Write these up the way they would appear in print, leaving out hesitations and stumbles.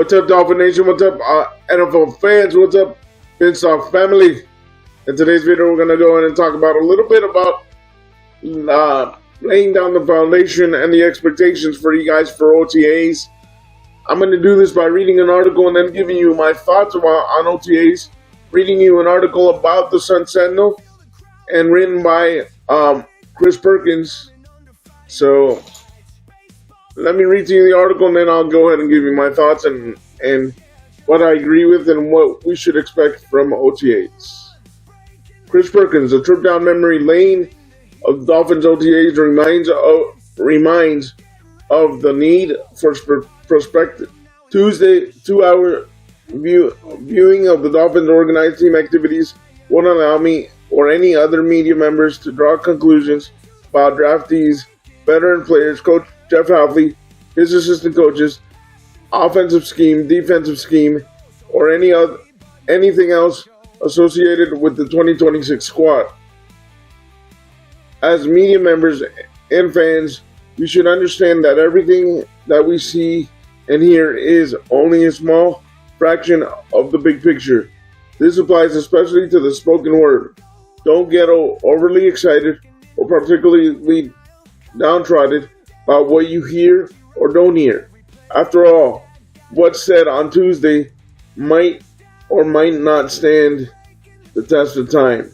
What's up, Dolphin Nation? What's up, NFL fans? What's up, Finstock family? In today's video, we're going to go in and talk about a little bit about laying down the foundation and the expectations for you guys for OTAs. I'm going to do this by reading an article and then giving you my thoughts on OTAs. Reading you an article about the Sun Sentinel and written by Chris Perkins. So let me read to you the article and then I'll go ahead and give you my thoughts and what I agree with and what we should expect from OTAs. Chris Perkins, a trip down memory lane of Dolphins OTAs reminds of the need for perspective. Tuesday, 2-hour viewing of the Dolphins' organized team activities won't allow me or any other media members to draw conclusions about draftees, veteran players, Coach Jeff Halfley, his assistant coaches, offensive scheme, defensive scheme, or anything else associated with the 2026 squad. As media members and fans, we should understand that everything that we see and hear is only a small fraction of the big picture. This applies especially to the spoken word. Don't get overly excited or particularly downtrodden about what you hear or don't hear. After all, what's said on Tuesday might or might not stand the test of time.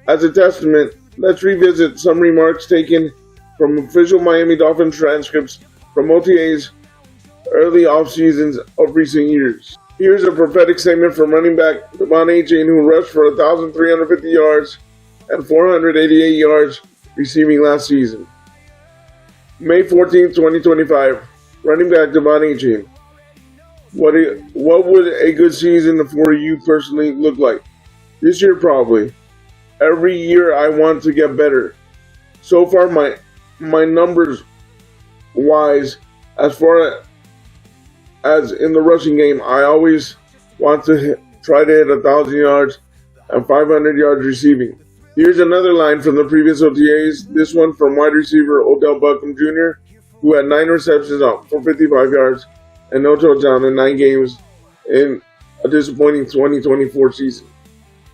As a testament, let's revisit some remarks taken from official Miami Dolphins transcripts from OTAs early off-seasons of recent years. Here's a prophetic statement from running back Devon Achane, who rushed for 1,350 yards and 488 yards receiving last season. May 14, 2025, running back Devon Achane. What would a good season for you personally look like? This year, probably. Every year I want to get better. So far, my numbers wise, as far as in the rushing game, I always want to try to hit 1,000 yards and 500 yards receiving. Here's another line from the previous OTAs, this one from wide receiver Odell Beckham Jr., who had 9 receptions for 55 yards and no touchdown in 9 games in a disappointing 2024 season.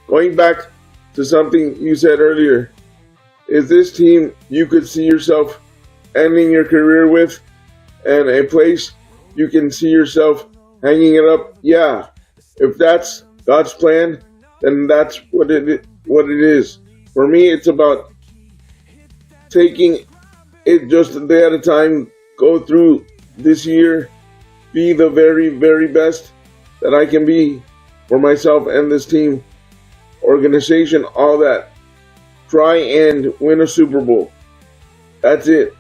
Going back to something you said earlier, is this team you could see yourself ending your career with and a place you can see yourself hanging it up? Yeah, if that's God's plan, then that's what it is. For me, it's about taking it just a day at a time, go through this year, be the very, very best that I can be for myself and this team, organization, all that. Try and win a Super Bowl. That's it.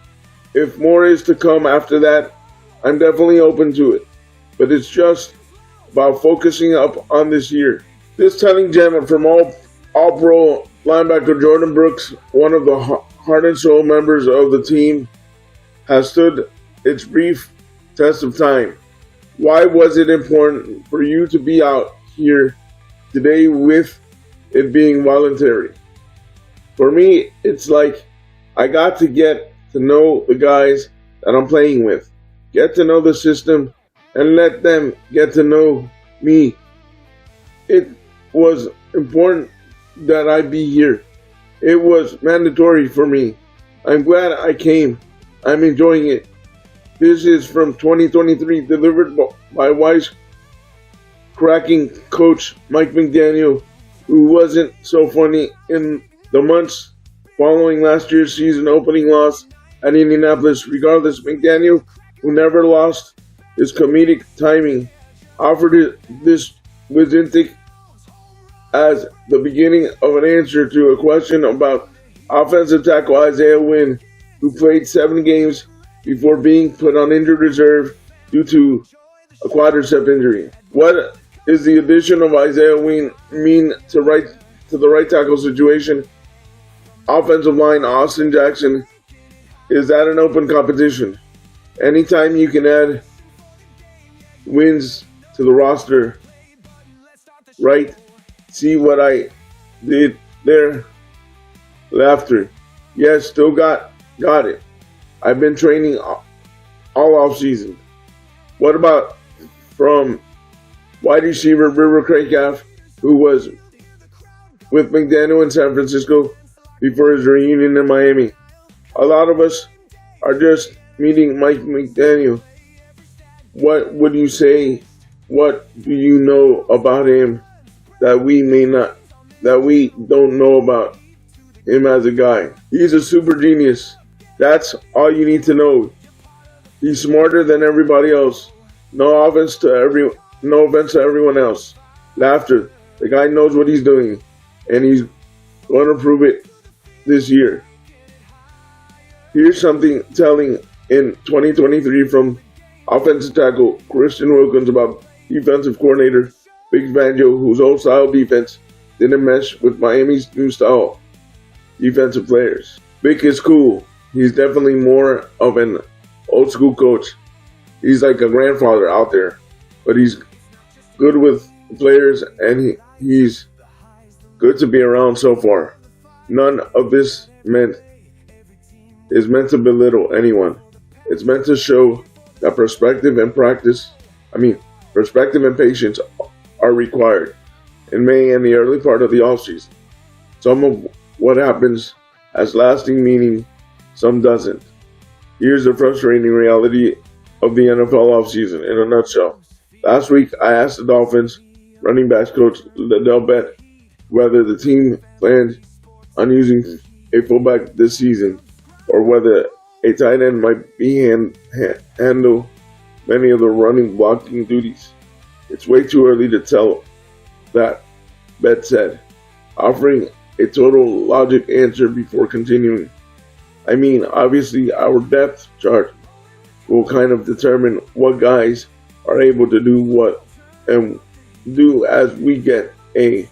If more is to come after that, I'm definitely open to it. But it's just about focusing up on this year. This telling gem from All-Pro linebacker Jordan Brooks, one of the heart and soul members of the team, has stood its brief test of time. Why was it important for you to be out here today with it being voluntary? For me, it's like I got to get to know the guys that I'm playing with, get to know the system, and let them get to know me. It was important that I be here. It was mandatory for me. I'm glad I came. I'm enjoying it. This is from 2023, delivered by wise-cracking coach Mike McDaniel, who wasn't so funny in the months following last year's season opening loss at Indianapolis. Regardless, McDaniel, who never lost his comedic timing, offered this wisdom as the beginning of an answer to a question about offensive tackle Isaiah Wynn, who played 7 games before being put on injured reserve due to a quadricep injury. What is the addition of Isaiah Wynn mean to the right tackle situation? Offensive line, Austin Jackson, is that an open competition? Anytime you can add wins to the roster, right? See what I did there? Laughter. Yes, still got it. I've been training all off season. What about from wide receiver River Craycraft, who was with McDaniel in San Francisco before his reunion in Miami. A lot of us are just meeting Mike McDaniel. What would you say? What do you know about him that we don't know about him as a guy? He's a super genius. That's all you need to know. He's smarter than everybody else. No offense to everyone else. Laughter. The guy knows what he's doing, and he's going to prove it this year. Here's something telling in 2023 from offensive tackle Christian Wilkins about defensive coordinator Vic Fangio, whose old style defense didn't mesh with Miami's new style defensive players. Vic is cool. He's definitely more of an old school coach. He's like a grandfather out there, but he's good with players and he's good to be around so far. None of this is meant to belittle anyone. It's meant to show that perspective and patience are required in May and the early part of the offseason. Some of what happens has lasting meaning, some doesn't. Here's the frustrating reality of the NFL offseason in a nutshell. Last week, I asked the Dolphins running backs coach Ladell Bett whether the team planned on using a fullback this season or whether a tight end might be handle many of the running blocking duties. It's way too early to tell that, Bett said, offering a total logic answer before continuing. I mean, obviously our depth chart will kind of determine what guys are able to do what and do as we get a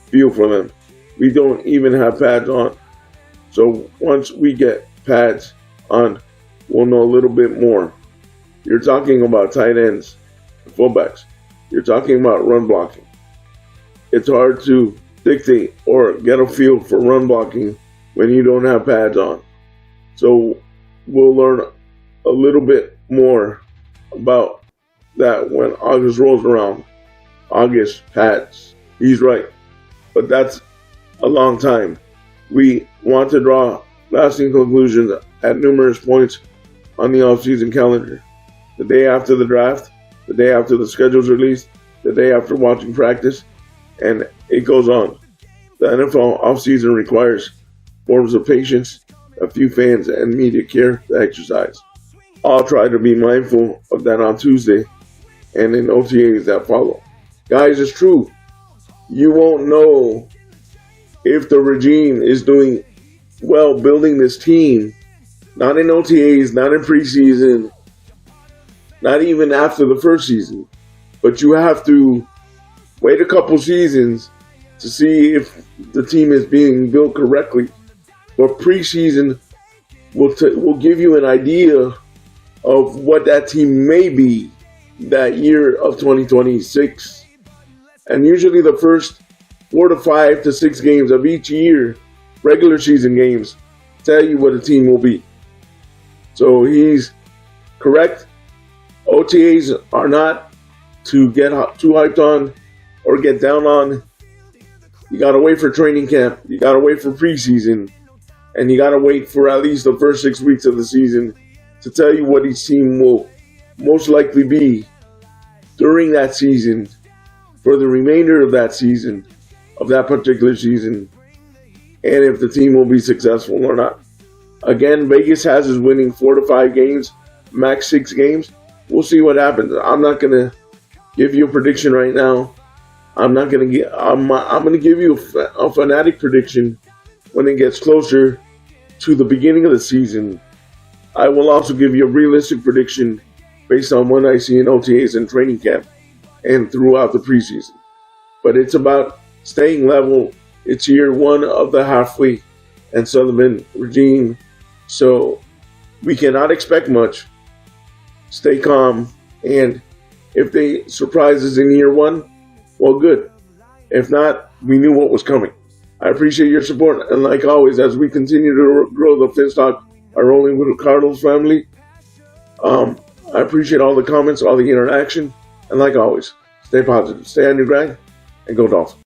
feel for them. We don't even have pads on. So once we get pads on, we'll know a little bit more. You're talking about tight ends, fullbacks. You're talking about run blocking. It's hard to dictate or get a feel for run blocking when you don't have pads on. So we'll learn a little bit more about that when August rolls around. August pads. He's right. But that's a long time. We want to draw lasting conclusions at numerous points on the offseason calendar. The day after the draft, the day after the schedule's released, the day after watching practice, and it goes on. The NFL offseason requires forms of patience a few fans and media care to exercise. I'll try to be mindful of that on Tuesday and in OTAs that follow. Guys, it's true. You won't know if the regime is doing well building this team, not in OTAs, not in preseason, not even after the first season. But you have to wait a couple seasons to see if the team is being built correctly. But preseason will give you an idea of what that team may be that year of 2026. And usually the first 4 to 5 to 6 games of each year, regular season games, tell you what a team will be. So he's correct. OTAs are not to get too hyped on or get down on. You got to wait for training camp. You got to wait for preseason. And you got to wait for at least the first 6 weeks of the season to tell you what each team will most likely be during that season, for the remainder of that season, of that particular season, and if the team will be successful or not. Again, Vegas has us winning 4 to 5 games, max 6 games. We'll see what happens. I'm not going to give you a prediction right now. I'm going to give you a fanatic prediction when it gets closer to the beginning of the season. I will also give you a realistic prediction based on what I see in OTAs and training camp and throughout the preseason. But it's about staying level. It's year 1 of the halfway and Sullivan regime, so we cannot expect much. Stay calm, and if they surprise us in year 1, well, good. If not, we knew what was coming. I appreciate your support, and like always, as we continue to grow the Finstock, our Rolling with the Cardinals family, I appreciate all the comments, all the interaction. And like always, stay positive, stay on your grind, and go Dolphins.